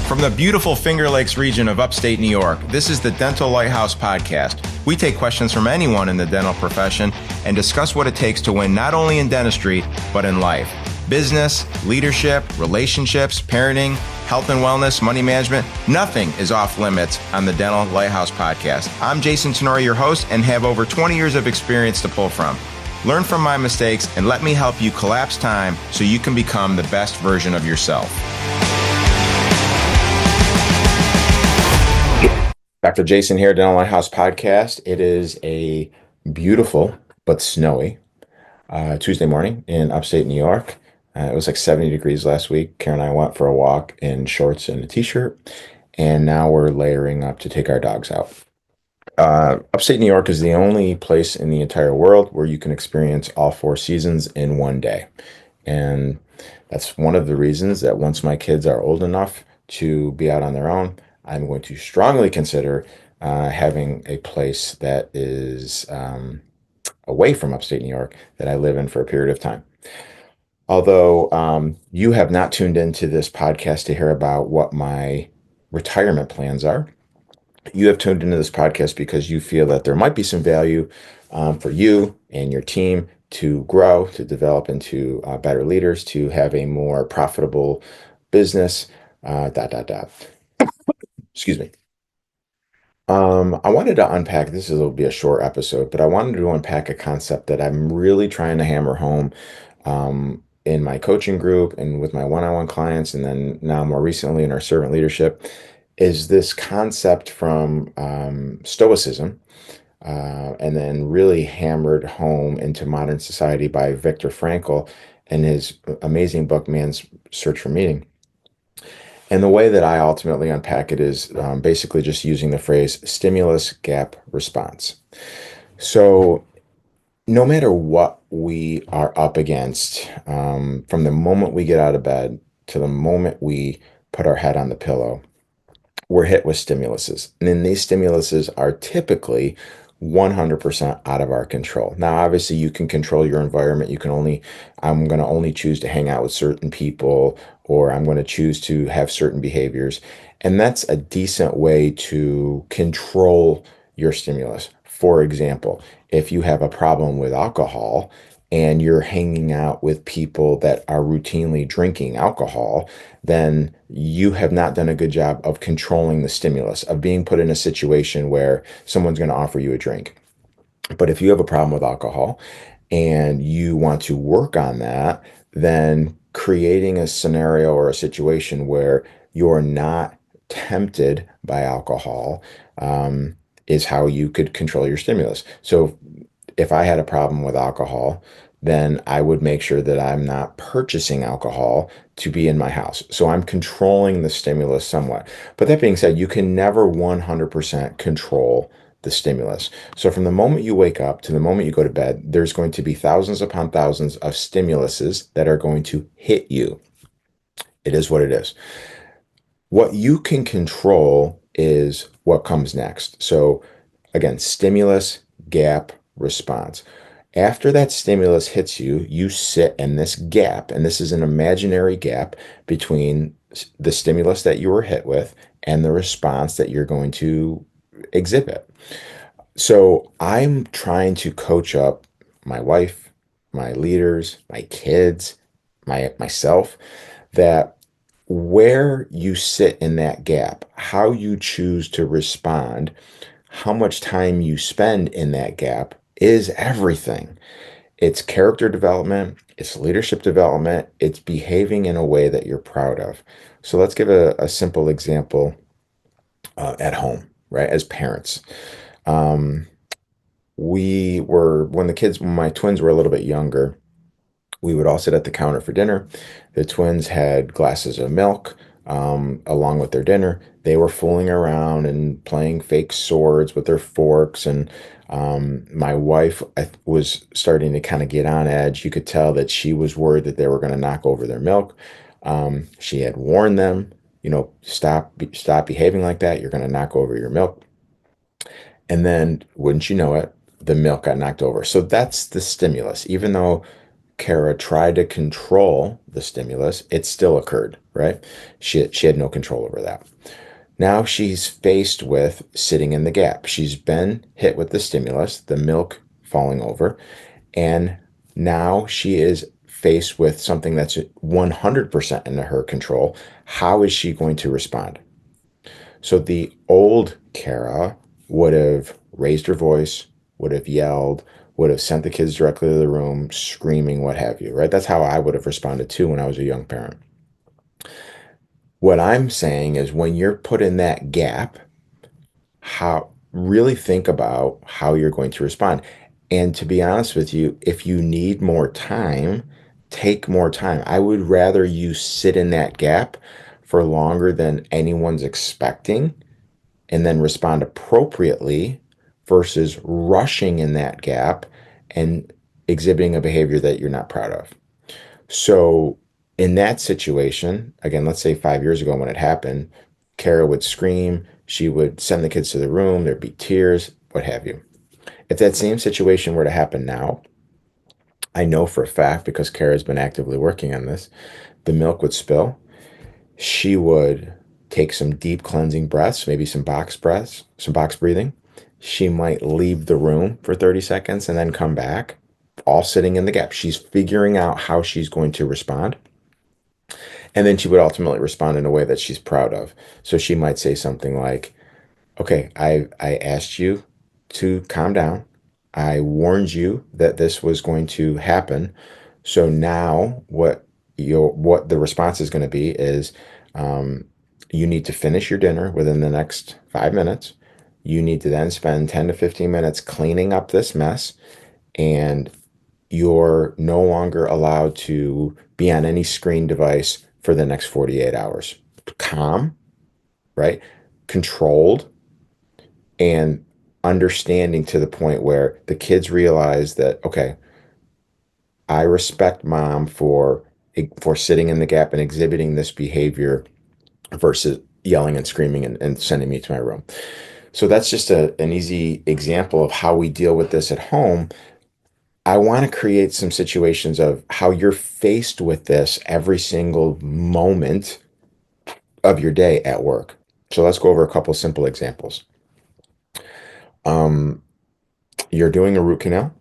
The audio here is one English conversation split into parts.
From the beautiful Finger Lakes region of upstate New York, this is the Dental Lighthouse Podcast. We take questions from anyone in the dental profession and discuss what it takes to win not only in dentistry, but in life. Business, leadership, relationships, parenting, health and wellness, money management, nothing is off limits on the Dental Lighthouse Podcast. I'm Jason Tenori, your host, and have over 20 years of experience to pull from. Learn from my mistakes and let me help you collapse time so you can become the best version of yourself. Dr. Jason here, Dental Lighthouse Podcast. It is a beautiful but snowy Tuesday morning in upstate New York. It was like 70 degrees last week. Karen and I went for a walk in shorts and a t-shirt, and now we're layering up to take our dogs out. Upstate New York is the only place in the entire world where you can experience all four seasons in one day. And that's one of the reasons that once my kids are old enough to be out on their own, I'm going to strongly consider having a place that is away from upstate New York that I live in for a period of time. Although you have not tuned into this podcast to hear about what my retirement plans are, you have tuned into this podcast because you feel that there might be some value for you and your team to grow, to develop into better leaders, to have a more profitable business, Excuse me. I wanted to unpack, will be a short episode, but I wanted to unpack a concept that I'm really trying to hammer home in my coaching group and with my one-on-one clients, and then now more recently in our servant leadership, is this concept from stoicism, and then really hammered home into modern society by Viktor Frankl and his amazing book, Man's Search for Meaning. And the way that I ultimately unpack it is basically just using the phrase stimulus, gap, response. So no matter what we are up against, from the moment we get out of bed to the moment we put our head on the pillow, we're hit with stimuluses. And then these stimuluses are typically 100% out of our control. Now, obviously, you can control your environment. I'm going to only choose to hang out with certain people, or I'm going to choose to have certain behaviors. And that's a decent way to control your stimulus. For example, if you have a problem with alcohol and you're hanging out with people that are routinely drinking alcohol, then you have not done a good job of controlling the stimulus, of being put in a situation where someone's going to offer you a drink. But if you have a problem with alcohol and you want to work on that, then creating a scenario or a situation where you're not tempted by alcohol is how you could control your stimulus. So if I had a problem with alcohol, then I would make sure that I'm not purchasing alcohol to be in my house. So I'm controlling the stimulus somewhat. But that being said, you can never 100% control the stimulus. So from the moment you wake up to the moment you go to bed, there's going to be thousands upon thousands of stimuluses that are going to hit you. It is what it is. What you can control is what comes next. So again, stimulus, gap, response. After that stimulus hits you, you sit in this gap, and this is an imaginary gap between the stimulus that you were hit with and the response that you're going to exhibit. So I'm trying to coach up my wife, my leaders, my kids, myself, that where you sit in that gap, how you choose to respond, how much time you spend in that gap is everything. It's character development, it's leadership development, it's behaving in a way that you're proud of. So let's give a simple example at home, right? As parents. When my twins were a little bit younger, we would all sit at the counter for dinner. The twins had glasses of milk along with their dinner. They were fooling around and playing fake swords with their forks. And my wife was starting to kind of get on edge. You could tell that she was worried that they were going to knock over their milk. She had warned them, stop behaving like that. You're going to knock over your milk. And then, wouldn't you know it, the milk got knocked over. So that's the stimulus. Even though Kara tried to control the stimulus, it still occurred, right? She had no control over that. Now she's faced with sitting in the gap. She's been hit with the stimulus, the milk falling over, and now she is faced with something that's 100% in her control. How is she going to respond? So the old Kara would have raised her voice, would have yelled, would have sent the kids directly to the room, screaming, what have you, right? That's how I would have responded too when I was a young parent. What I'm saying is when you're put in that gap, how really think about how you're going to respond. And to be honest with you, if you need more time, take more time. I would rather you sit in that gap for longer than anyone's expecting and then respond appropriately versus rushing in that gap and exhibiting a behavior that you're not proud of. So, in that situation, again, let's say 5 years ago when it happened, Kara would scream, she would send the kids to the room, there'd be tears, what have you. If that same situation were to happen now, I know for a fact because Kara's been actively working on this, the milk would spill. She would take some deep cleansing breaths, maybe some box breaths, some box breathing. She might leave the room for 30 seconds and then come back, all sitting in the gap. She's figuring out how she's going to respond. And then she would ultimately respond in a way that she's proud of. So she might say something like, okay, I asked you to calm down. I warned you that this was going to happen. So now what the response is going to be is you need to finish your dinner within the next 5 minutes. You need to then spend 10 to 15 minutes cleaning up this mess, and you're no longer allowed to be on any screen device for the next 48 hours. Calm, right? Controlled, and understanding to the point where the kids realize that, okay, I respect mom for sitting in the gap and exhibiting this behavior versus yelling and screaming and sending me to my room. So that's just an easy example of how we deal with this at home. I want to create some situations of how you're faced with this every single moment of your day at work. So let's go over a couple simple examples. Um, you're doing a root canal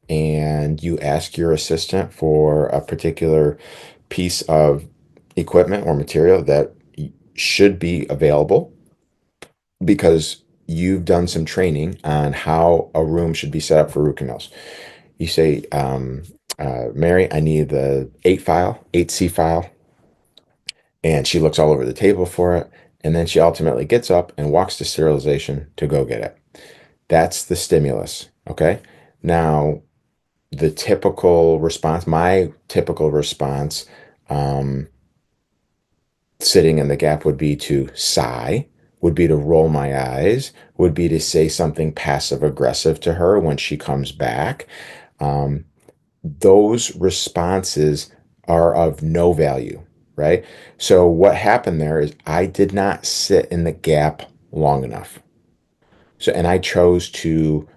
and you ask your assistant for a particular piece of equipment or material that should be available because you've done some training on how a room should be set up for root canals. You say, Mary, I need the 8C file. And she looks all over the table for it. And then she ultimately gets up and walks to sterilization to go get it. That's the stimulus. Okay. Now, the typical response, my typical response, um, sitting in the gap would be to sigh, would be to roll my eyes, would be to say something passive aggressive to her when she comes back. Um, those responses are of no value, right? So what happened there is I did not sit in the gap long enough. So, and I chose to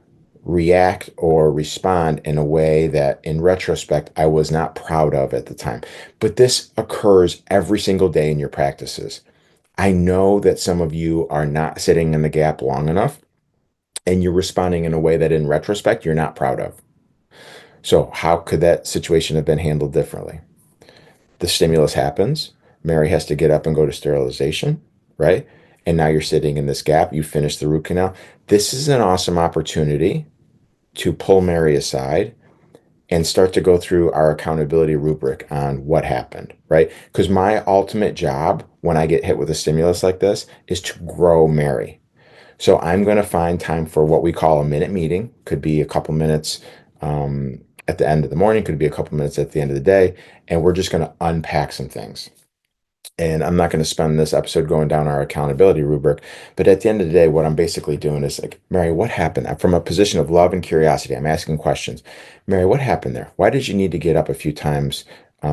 react or respond in a way that in retrospect I was not proud of at the time. But this occurs every single day in your practices. I know that some of you are not sitting in the gap long enough and you're responding in a way that in retrospect you're not proud of. So, how could that situation have been handled differently? The stimulus happens. Mary has to get up and go to sterilization, right? And now you're sitting in this gap. You finish the root canal. This is an awesome opportunity to pull Mary aside and start to go through our accountability rubric on what happened, right? Because my ultimate job when I get hit with a stimulus like this is to grow Mary. So I'm going to find time for what we call a minute meeting. Could be a couple minutes at the end of the morning, could be a couple minutes at the end of the day. And we're just going to unpack some things. And I'm not going to spend this episode going down our accountability rubric. But at the end of the day, what I'm basically doing is like, Mary, what happened? From a position of love and curiosity, I'm asking questions. Mary, what happened there? Why did you need to get up a few times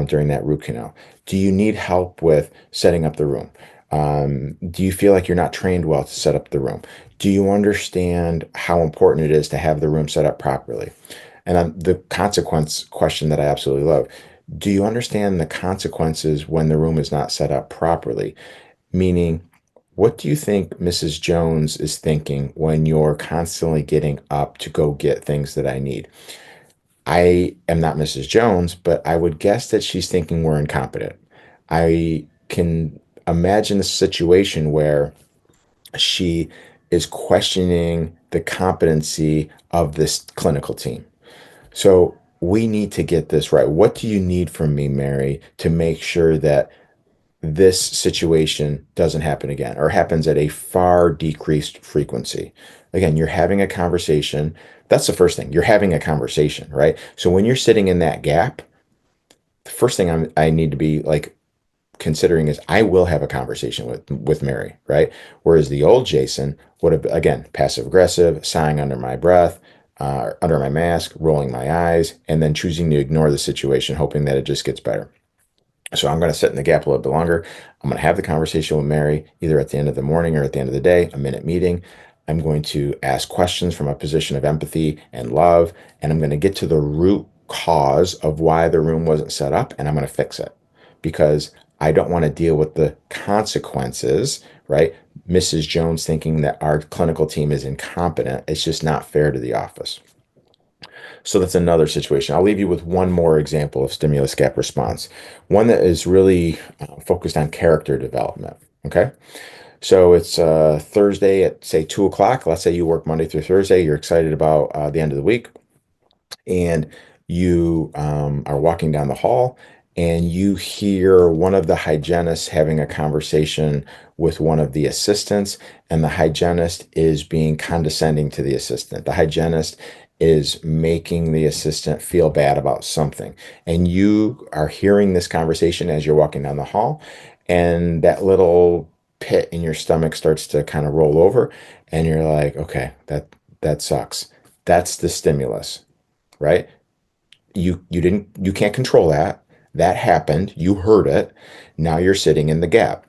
during that root canal? Do you need help with setting up the room? Do you feel like you're not trained well to set up the room? Do you understand how important it is to have the room set up properly? And the consequence question that I absolutely love. Do you understand the consequences when the room is not set up properly? Meaning, what do you think Mrs. Jones is thinking when you're constantly getting up to go get things that I need? I am not Mrs. Jones, but I would guess that she's thinking we're incompetent. I can imagine a situation where she is questioning the competency of this clinical team. So we need to get this right. What do you need from me, Mary, to make sure that this situation doesn't happen again or happens at a far decreased frequency? Again, you're having a conversation. That's the first thing. You're having a conversation, right? So when you're sitting in that gap, the first thing I need to be like considering is I will have a conversation with Mary, right? Whereas the old Jason would have again passive aggressive, sighing under my breath, under my mask, rolling my eyes, and then choosing to ignore the situation, hoping that it just gets better. So I'm going to sit in the gap a little bit longer. I'm going to have the conversation with Mary either at the end of the morning or at the end of the day, a minute meeting. I'm going to ask questions from a position of empathy and love, and I'm going to get to the root cause of why the room wasn't set up, and I'm going to fix it because I don't want to deal with the consequences, right? Mrs. Jones thinking that our clinical team is incompetent. It's just not fair to the office. So that's another situation. I'll leave you with one more example of stimulus gap response, one that is really focused on character development. Okay. So it's Thursday at say 2 o'clock. Let's say you work Monday through Thursday. You're excited about the end of the week and you are walking down the hall and you hear one of the hygienists having a conversation with one of the assistants, and the hygienist is being condescending to the assistant. The hygienist is making the assistant feel bad about something. And you are hearing this conversation as you're walking down the hall, and that little pit in your stomach starts to kind of roll over, and you're like, okay, that sucks. That's the stimulus, right? You can't control that. That happened. You heard it. Now you're sitting in the gap.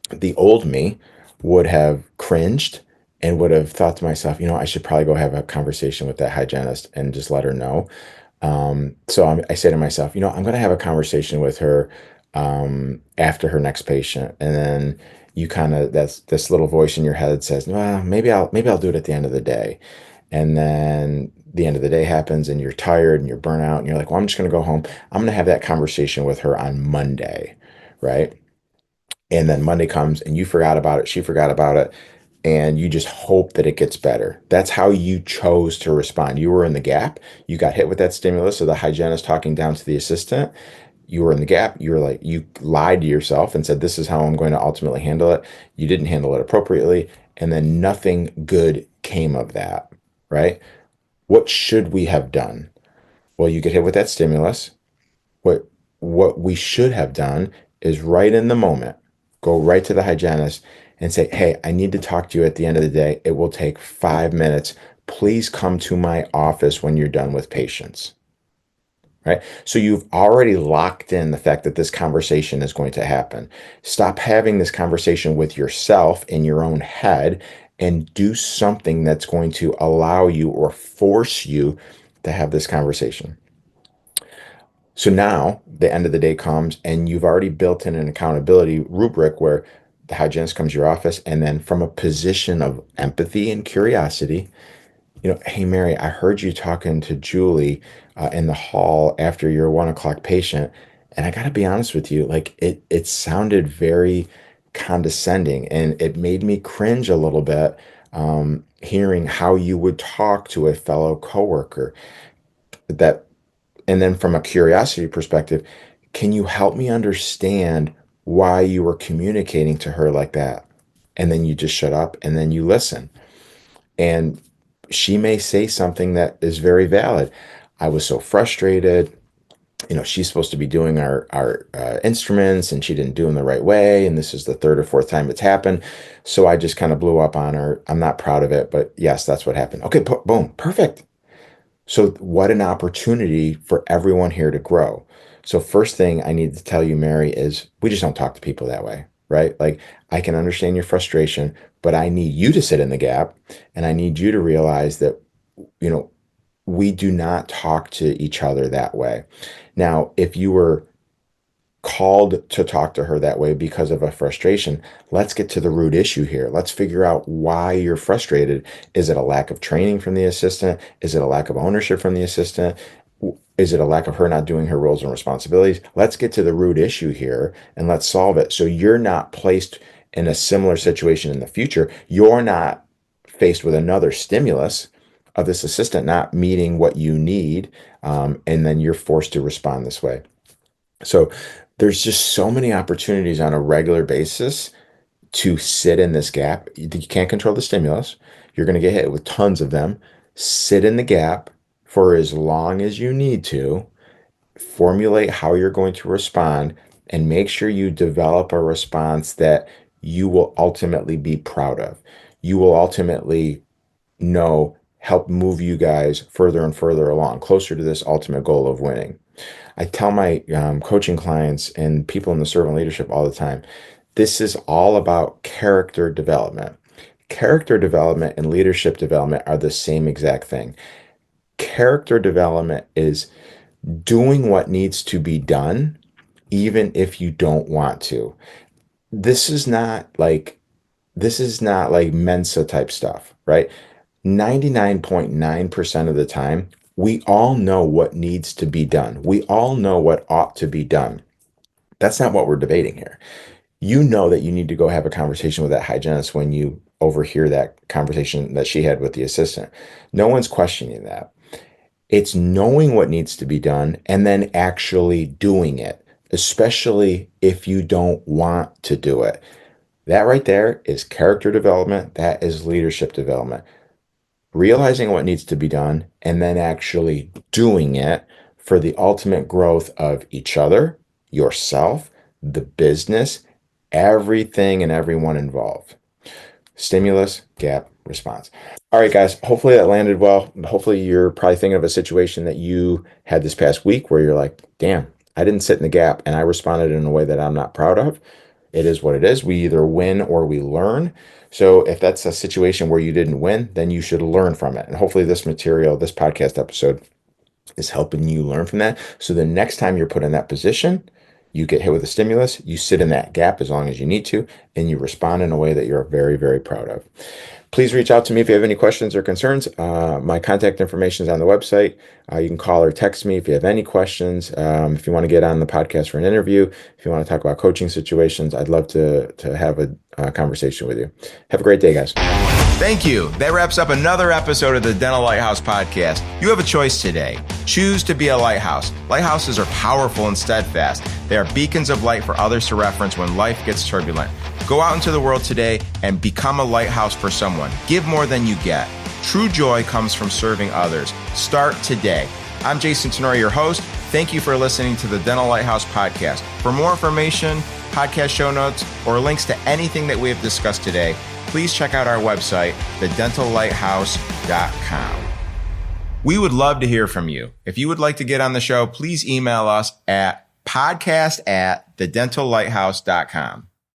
The old me would have cringed and would have thought to myself, I should probably go have a conversation with that hygienist and just let her know. I say to myself, I'm going to have a conversation with her after her next patient, and then you kind of that's this little voice in your head says, well, maybe I'll do it at the end of the day, and then the end of the day happens, and you're tired and you're burnt out, and you're like, well, I'm just going to go home. I'm going to have that conversation with her on Monday, right? And then Monday comes and you forgot about it, she forgot about it, and you just hope that it gets better. That's how you chose to respond. You were in the gap. You got hit with that stimulus of the hygienist talking down to the assistant. You were in the gap. You were like, you lied to yourself and said, this is how I'm going to ultimately handle it. You didn't handle it appropriately. And then nothing good came of that, right? What should we have done? Well, you get hit with that stimulus. What what we should have done is right in the moment, go right to the hygienist and say, "Hey, I need to talk to you at the end of the day. It will take 5 minutes. Please come to my office when you're done with patients." Right? So you've already locked in the fact that this conversation is going to happen. Stop having this conversation with yourself in your own head and do something that's going to allow you or force you to have this conversation. So now the end of the day comes and you've already built in an accountability rubric where the hygienist comes to your office, and then from a position of empathy and curiosity, hey, Mary, I heard you talking to Julie in the hall after your 1 o'clock patient. And I got to be honest with you, like it sounded very condescending and it made me cringe a little bit hearing how you would talk to a fellow coworker. That and then from a curiosity perspective, can you help me understand why you were communicating to her like that? And then you just shut up and then you listen. And she may say something that is very valid. I was so frustrated. She's supposed to be doing our instruments and she didn't do them the right way. And this is the third or fourth time it's happened. So I just kind of blew up on her. I'm not proud of it, but yes, that's what happened. Okay, boom, perfect. So, what an opportunity for everyone here to grow. So, first thing I need to tell you, Mary, is we just don't talk to people that way, right? Like, I can understand your frustration, but I need you to sit in the gap and I need you to realize that, you know, we do not talk to each other that way. Now, if you were called to talk to her that way because of a frustration, let's get to the root issue here. Let's figure out why you're frustrated. Is it a lack of training from the assistant? Is it a lack of ownership from the assistant? Is it a lack of her not doing her roles and responsibilities? Let's get to the root issue here and let's solve it. So you're not placed in a similar situation in the future. You're not faced with another stimulus of this assistant not meeting what you need, and then you're forced to respond this way. So there's just so many opportunities on a regular basis to sit in this gap. You can't control the stimulus. You're going to get hit with tons of them. Sit in the gap for as long as you need to, formulate how you're going to respond, and make sure you develop a response that you will ultimately be proud of. You will ultimately know help move you guys further and further along, closer to this ultimate goal of winning. I tell my coaching clients and people in the servant leadership all the time, this is all about character development. Character development and leadership development are the same exact thing. Character development is doing what needs to be done, even if you don't want to. This is not like Mensa type stuff, right? 99.9% of the time, we all know what needs to be done. We all know what ought to be done. That's not what we're debating here. You know that you need to go have a conversation with that hygienist when you overhear that conversation that she had with the assistant. No one's questioning that. It's knowing what needs to be done and then actually doing it, especially if you don't want to do it. That right there is character development. That is leadership development. Realizing what needs to be done and then actually doing it for the ultimate growth of each other, yourself, the business, everything and everyone involved. Stimulus, gap, response. All right, guys, hopefully that landed well. Hopefully you're probably thinking of a situation that you had this past week where you're like, damn, I didn't sit in the gap and I responded in a way that I'm not proud of. It is what it is. We either win or we learn. So if that's a situation where you didn't win, then you should learn from it. And hopefully this material, this podcast episode is helping you learn from that. So the next time you're put in that position, you get hit with a stimulus, you sit in that gap as long as you need to, and you respond in a way that you're very, very proud of. Please reach out to me if you have any questions or concerns. My contact information is on the website. You can call or text me if you have any questions. If you want to get on the podcast for an interview, if you want to talk about coaching situations, I'd love to have a conversation with you. Have a great day, guys. Thank you. That wraps up another episode of the Dental Lighthouse Podcast. You have a choice today. Choose to be a lighthouse. Lighthouses are powerful and steadfast. They are beacons of light for others to reference when life gets turbulent. Go out into the world today and become a lighthouse for someone. Give more than you get. True joy comes from serving others. Start today. I'm Jason Tenori, your host. Thank you for listening to the Dental Lighthouse Podcast. For more information, podcast show notes, or links to anything that we have discussed today, please check out our website, thedentallighthouse.com. We would love to hear from you. If you would like to get on the show, please email us at podcast@thedentallighthouse.com.